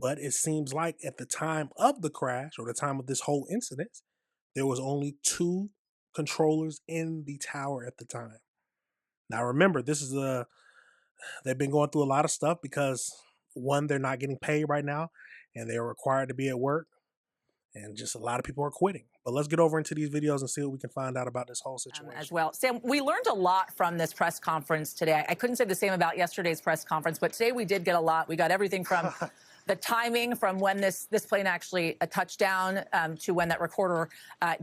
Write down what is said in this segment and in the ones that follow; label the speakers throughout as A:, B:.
A: But it seems like at the time of the crash or the time of this whole incident, there was only two controllers in the tower at the time. Now remember, this is a they've been going through a lot of stuff because one, they're not getting paid right now and they're required to be at work, and just a lot of people are quitting. But let's get over into these videos and see what we can find out about this whole situation.
B: As well. Sam, we learned a lot from this press conference today. I couldn't say the same about yesterday's press conference, but today we did get a lot. We got everything from the timing from when this plane actually touched down to when that recorder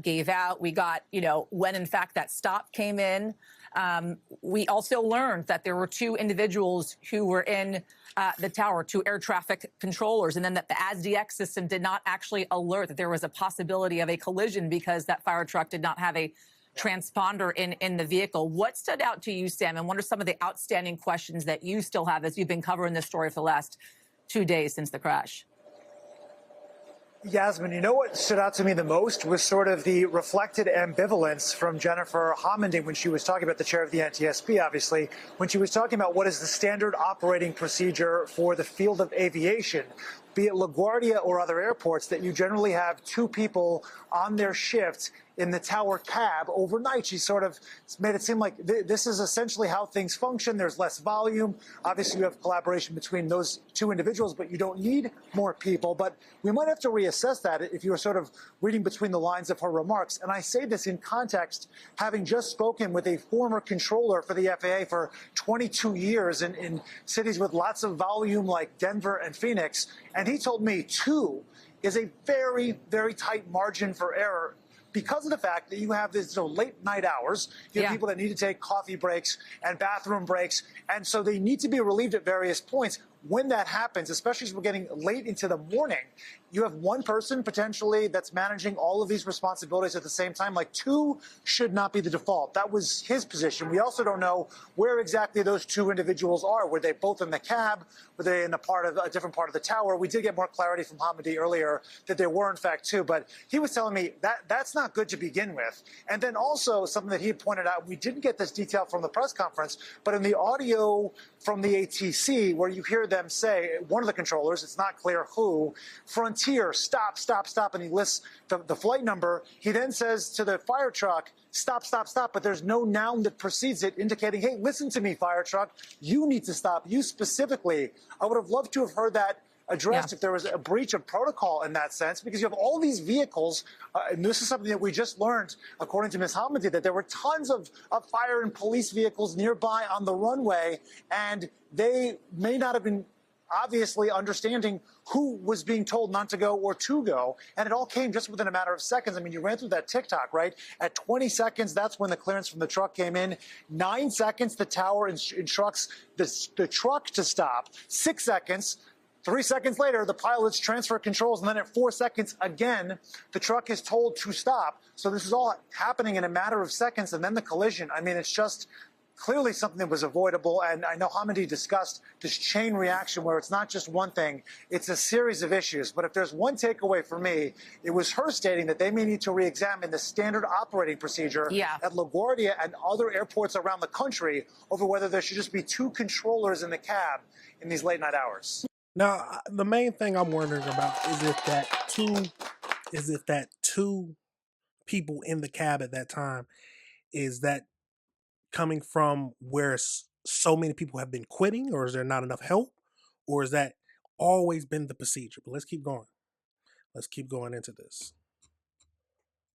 B: gave out. We got, when in fact that stop came in. We also learned that there were two individuals who were in the tower, two air traffic controllers, and then that the ASDX system did not actually alert that there was a possibility of a collision because that fire truck did not have a transponder in the vehicle. What stood out to you, Sam, and what are some of the outstanding questions that you still have as you've been covering this story for the last 2 days since the crash?
C: Yasmin, you know what stood out to me the most was sort of the reflected ambivalence from Jennifer Homendy when she was talking about the chair of the NTSB, obviously, when she was talking about what is the standard operating procedure for the field of aviation, be it LaGuardia or other airports, that you generally have two people on their shift in the tower cab overnight. She sort of made it seem like this is essentially how things function. There's less volume. Obviously, you have collaboration between those two individuals, but you don't need more people. But we might have to reassess that if you were sort of reading between the lines of her remarks. And I say this in context, having just spoken with a former controller for the FAA for 22 years in cities with lots of volume like Denver and Phoenix. And he told me 2 is a very, very tight margin for error, because of the fact that you have these late night hours. You have people that need to take coffee breaks and bathroom breaks, and so they need to be relieved at various points. When that happens, especially as we're getting late into the morning, you have one person potentially that's managing all of these responsibilities at the same time. Like 2 should not be the default. That was his position. We also don't know where exactly those two individuals are. Were they both in the cab? Were they in a different part of the tower? We did get more clarity from Homendy earlier that there were in fact 2, but he was telling me that that's not good to begin with. And then also something that he pointed out, we didn't get this detail from the press conference, but in the audio from the ATC, where you hear them say, one of the controllers, it's not clear who, Frontier, stop, stop, stop, and he lists the flight number. He then says to the fire truck, stop, stop, stop, but there's no noun that precedes it, indicating, hey, listen to me, fire truck, you need to stop, you specifically. I would have loved to have heard that addressed if there was a breach of protocol in that sense, because you have all these vehicles, and this is something that we just learned, according to Ms. Homendy, that there were tons of fire and police vehicles nearby on the runway, and they may not have been obviously understanding who was being told not to go or to go. And it all came just within a matter of seconds. I mean, you ran through that TikTok, right? At 20 seconds, that's when the clearance from the truck came in. 9 seconds, the tower instructs the truck to stop. 6 seconds. 3 seconds later, the pilots transfer controls, and then at 4 seconds, again, the truck is told to stop. So this is all happening in a matter of seconds, and then the collision. I mean, it's just clearly something that was avoidable, and I know Homendy discussed this chain reaction where it's not just one thing, it's a series of issues. But if there's one takeaway for me, it was her stating that they may need to re-examine the standard operating procedure at LaGuardia and other airports around the country over whether there should just be 2 controllers in the cab in these late night hours.
A: Now, the main thing I'm wondering about is if that two people in the cab at that time, is that coming from where so many people have been quitting, or is there not enough help, or is that always been the procedure? But let's keep going. Let's keep going into this.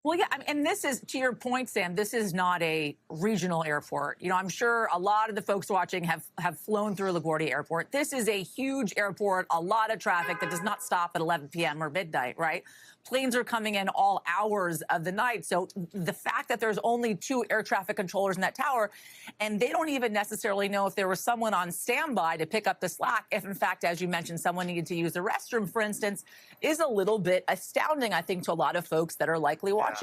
B: Well, yeah, and this is, to your point, Sam, this is not a regional airport. I'm sure a lot of the folks watching have flown through LaGuardia Airport. This is a huge airport, a lot of traffic that does not stop at 11 p.m. or midnight, right? Planes are coming in all hours of the night. So the fact that there's only 2 air traffic controllers in that tower, and they don't even necessarily know if there was someone on standby to pick up the slack, if in fact, as you mentioned, someone needed to use the restroom, for instance, is a little bit astounding, I think, to a lot of folks that are likely watching.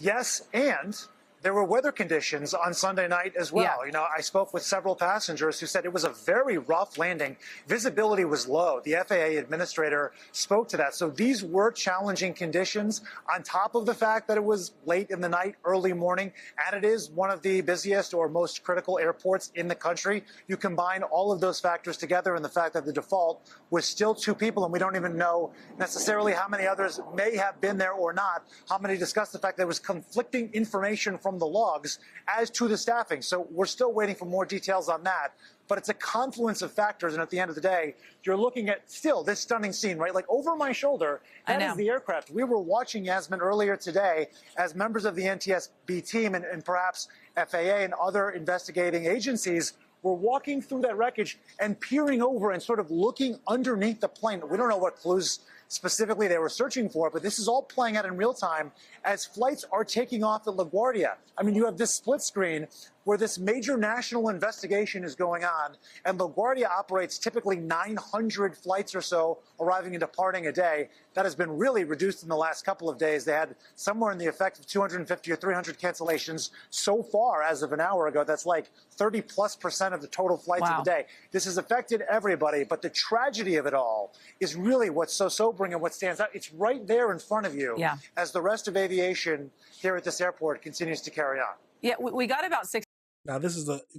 C: Yes, and there were weather conditions on Sunday night as well.
B: Yeah.
C: You know, I spoke with several passengers who said it was a very rough landing. Visibility was low. The FAA administrator spoke to that. So these were challenging conditions on top of the fact that it was late in the night, early morning, and it is one of the busiest or most critical airports in the country. You combine all of those factors together and the fact that the default was still 2 people, and we don't even know necessarily how many others may have been there or not. Hamidi discussed the fact there was conflicting information from the logs as to the staffing. So we're still waiting for more details on that. But it's a confluence of factors. And at the end of the day, you're looking at still this stunning scene, right? Like over my shoulder, that is the aircraft. We were watching, Yasmin, earlier today as members of the NTSB team and perhaps FAA and other investigating agencies were walking through that wreckage and peering over and sort of looking underneath the plane. We don't know what clues specifically they were searching for, but this is all playing out in real time as flights are taking off at LaGuardia. I mean, you have this split screen where this major national investigation is going on, and LaGuardia operates typically 900 flights or so arriving and departing a day. That has been really reduced in the last couple of days. They had somewhere in the effect of 250 or 300 cancellations so far as of an hour ago. That's like 30+% of the total flights of the day. This has affected everybody, but the tragedy of it all is really what's so sobering and what stands out. It's right there in front of you as the rest of aviation here at this airport continues to carry on.
B: Yeah, we got about 6.
A: Now,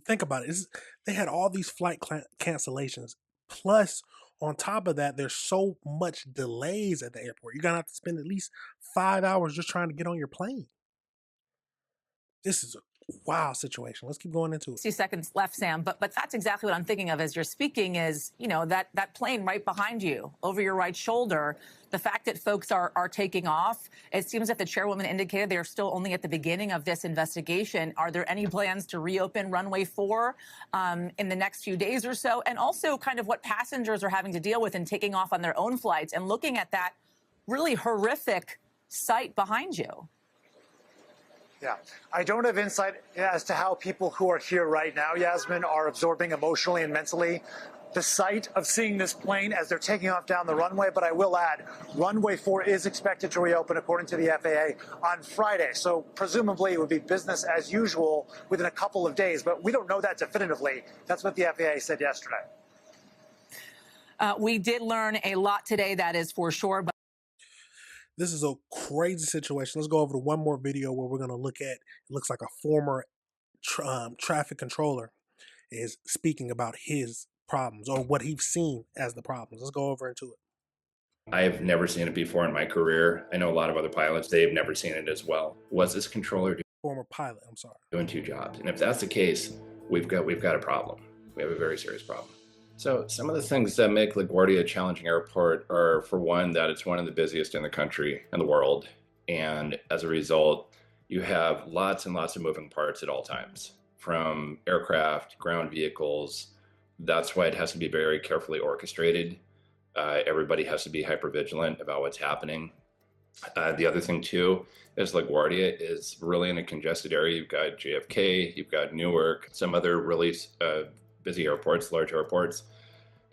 A: think about it. They had all these flight cancellations. Plus, on top of that, there's so much delays at the airport. You're going to have to spend at least 5 hours just trying to get on your plane. This is a wow situation. Let's keep going into it.
B: 60 seconds left, Sam, but that's exactly what I'm thinking of as you're speaking is, you know, that plane right behind you, over your right shoulder, the fact that folks are taking off. It seems that the chairwoman indicated they're still only at the beginning of this investigation. Are there any plans to reopen runway 4 in the next few days or so? And also kind of what passengers are having to deal with in taking off on their own flights and looking at that really horrific sight behind you.
C: Yeah, I don't have insight as to how people who are here right now, Yasmin, are absorbing emotionally and mentally the sight of seeing this plane as they're taking off down the runway. But I will add, runway 4 is expected to reopen, according to the FAA, on Friday. So presumably it would be business as usual within a couple of days. But we don't know that definitively. That's what the FAA said yesterday.
B: We did learn a lot today, that is for sure. But
A: this is a crazy situation. Let's go over to one more video where we're going to look at, it looks like a former traffic controller is speaking about his problems or what he's seen as the problems. Let's go over into it.
D: I've never seen it before in my career. I know a lot of other pilots, they've never seen it as well. Was this controller
A: Former pilot, I'm sorry.
D: doing 2 jobs? And if that's the case, we've got a problem. We have a very serious problem. So some of the things that make LaGuardia a challenging airport are, for one, that it's one of the busiest in the country and the world. And as a result, you have lots and lots of moving parts at all times, from aircraft, ground vehicles. That's why it has to be very carefully orchestrated. Everybody has to be hypervigilant about what's happening. The other thing, too, is LaGuardia is really in a congested area. You've got JFK, you've got Newark, some other really busy airports, large airports.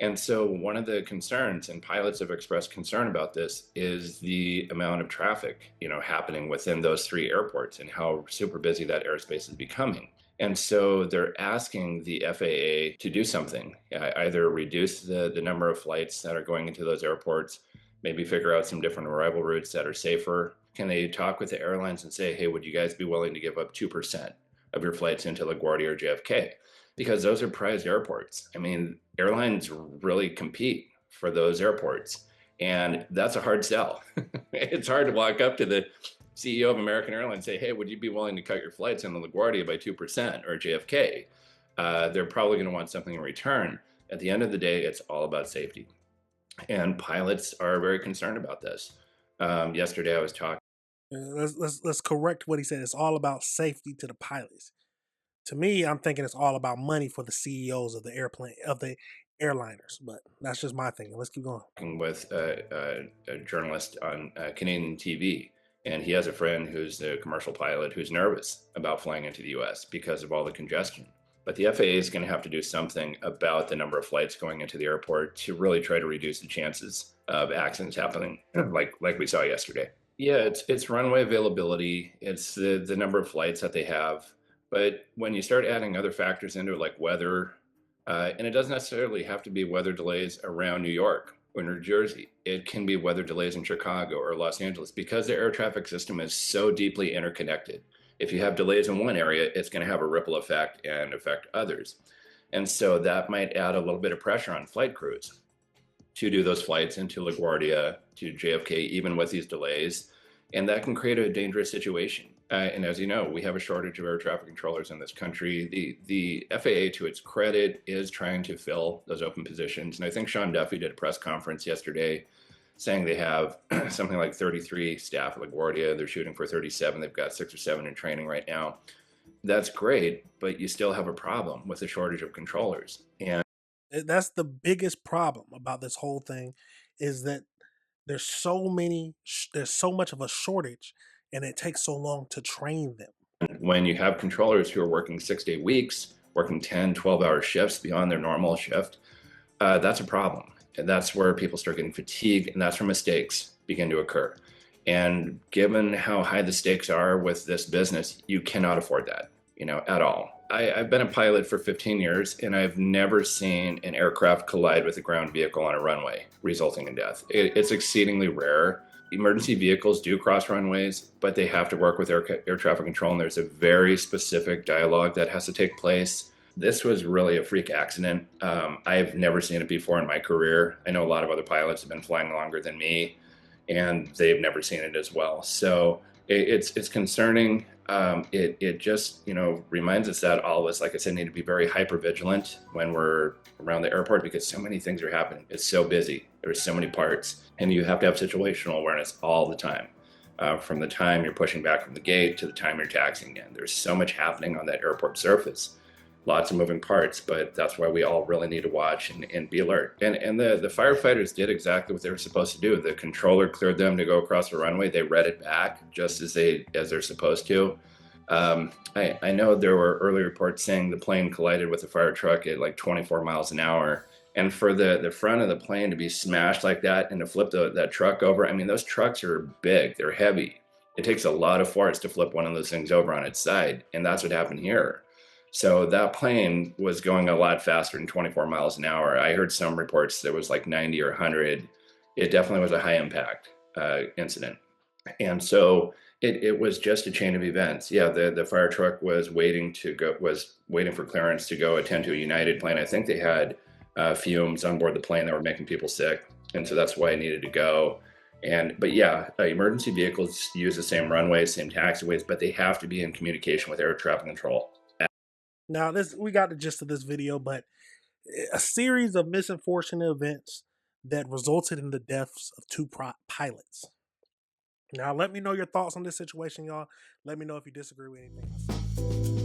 D: And so one of the concerns, and pilots have expressed concern about this, is the amount of traffic, happening within those 3 airports and how super busy that airspace is becoming. And so they're asking the FAA to do something, either reduce the number of flights that are going into those airports, maybe figure out some different arrival routes that are safer. Can they talk with the airlines and say, hey, would you guys be willing to give up 2% of your flights into LaGuardia or JFK? Because those are prized airports. I mean, airlines really compete for those airports, and that's a hard sell. It's hard to walk up to the CEO of American Airlines and say, hey, would you be willing to cut your flights into LaGuardia by 2% or JFK? They're probably going to want something in return. At the end of the day, it's all about safety. And pilots are very concerned about this. Yesterday I was talking.
A: Let's correct what he said. It's all about safety to the pilots. To me, I'm thinking it's all about money for the CEOs of the airliners, but that's just my thinking. Let's keep going.
D: With a journalist on Canadian TV, and he has a friend who's a commercial pilot who's nervous about flying into the U.S. because of all the congestion. But the FAA is going to have to do something about the number of flights going into the airport to really try to reduce the chances of accidents happening like we saw yesterday. Yeah, it's runway availability, it's the number of flights that they have. But when you start adding other factors into it, like weather, and it doesn't necessarily have to be weather delays around New York or New Jersey. It can be weather delays in Chicago or Los Angeles because the air traffic system is so deeply interconnected. If you have delays in one area, it's going to have a ripple effect and affect others. And so that might add a little bit of pressure on flight crews to do those flights into LaGuardia, to JFK, even with these delays. And that can create a dangerous situation. And as you know, we have a shortage of air traffic controllers in this country. The FAA, to its credit, is trying to fill those open positions. And I think Sean Duffy did a press conference yesterday saying they have something like 33 staff at LaGuardia. They're shooting for 37. They've got 6 or 7 in training right now. That's great, but you still have a problem with the shortage of controllers. And
A: That's the biggest problem about this whole thing, is that there's so much of a shortage, and it takes so long to train them.
D: when you have controllers who are working 6 day weeks, working 10, 12-hour shifts beyond their normal shift, that's a problem. And that's where people start getting fatigued, and that's where mistakes begin to occur. And given how high the stakes are with this business, you cannot afford that, at all. I've been a pilot for 15 years, and I've never seen an aircraft collide with a ground vehicle on a runway, resulting in death. It's exceedingly rare. Emergency vehicles do cross runways, but they have to work with air traffic control, and there's a very specific dialogue that has to take place. This was really a freak accident. I've never seen it before in my career. I know a lot of other pilots have been flying longer than me, and they've never seen it as well. So it's concerning. It just reminds us that all of us, like I said, need to be very hyper vigilant when we're around the airport, because so many things are happening. It's so busy. There's so many parts, and you have to have situational awareness all the time. From the time you're pushing back from the gate to the time you're taxiing in, there's so much happening on that airport surface. Lots of moving parts, but that's why we all really need to watch and be alert. And the firefighters did exactly what they were supposed to do. The controller cleared them to go across the runway. They read it back just as they're supposed to. I know there were early reports saying the plane collided with a fire truck at like 24 miles an hour. And for the front of the plane to be smashed like that and to flip that truck over, I mean, those trucks are big, they're heavy. It takes a lot of force to flip one of those things over on its side. And that's what happened here. So that plane was going a lot faster than 24 miles an hour. I heard some reports that was like 90 or 100. It definitely was a high impact incident. And so it was just a chain of events. Yeah, the fire truck was waiting for clearance to go attend to a United plane. I think they had fumes on board the plane that were making people sick, and so that's why it needed to go. But yeah, emergency vehicles use the same runways, same taxiways, but they have to be in communication with air traffic control.
A: Now, we got the gist of this video, but a series of misunfortunate events that resulted in the deaths of two pilots. Now, let me know your thoughts on this situation, y'all. Let me know if you disagree with anything I said.